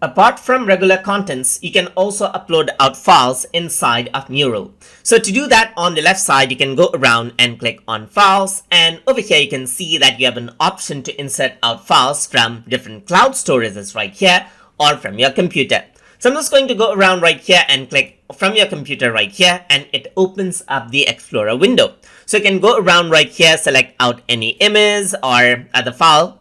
Apart from regular contents, you can also upload out files inside of Mural. So to do that, on the left side, you can go around and click on files, and over here you can see that you have an option to insert out files from different cloud storages right here or from your computer. So I'm just going to go around right here and click from your computer right here, and it opens up the Explorer window. So you can go around right here, select out any image or other file,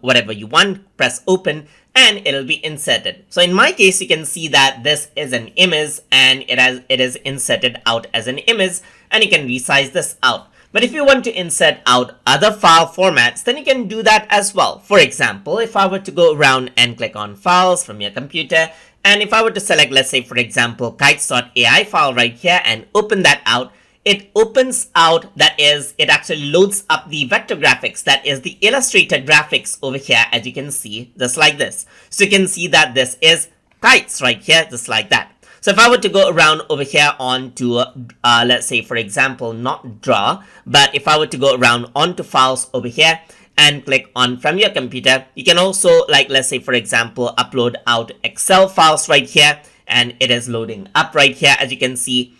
whatever you want, press open, and it'll be inserted. So in my case, you can see that this is an image and it is inserted out as an image, and you can resize this out. But if you want to insert out other file formats, then you can do that as well. For example, if I were to go around and click on files from your computer, and if I were to select, let's say, for example, kites.ai file right here and open that out, it opens out, that is, it actually loads up the vector graphics, that is the Illustrator graphics over here, as you can see, just like this. So you can see that this is kites right here, just like that. So if I were to go around over here onto, let's say, for example, not draw, but if I were to go around onto files over here and click on from your computer, you can also, like, let's say, for example, upload out Excel files right here, and it is loading up right here, as you can see.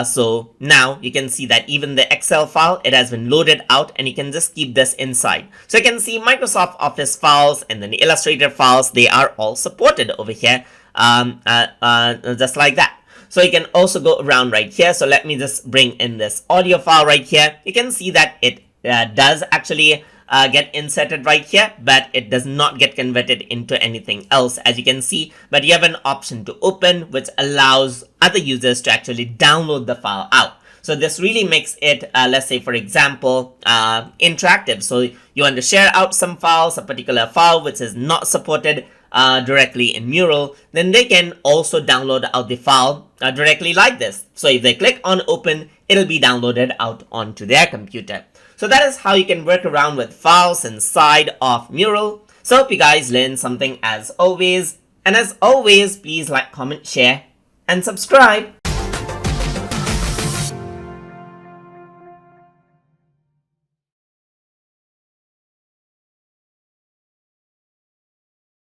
So now you can see that even the Excel file, it has been loaded out, and you can just keep this inside. So you can see Microsoft Office files and then the Illustrator files, they are all supported over here, just like that. So you can also go around right here. So let me just bring in this audio file right here. You can see that it does actually get inserted right here, but it does not get converted into anything else, as you can see. But you have an option to open, which allows other users to actually download the file out. So this really makes it, let's say, for example, interactive. So you want to share out some files, a particular file which is not supported directly in Mural, then they can also download out the file directly like this. So if they click on open, it'll be downloaded out onto their computer. So that is how you can work around with files inside of Mural. So hope you guys learned something as always. And as always, please like, comment, share, and subscribe.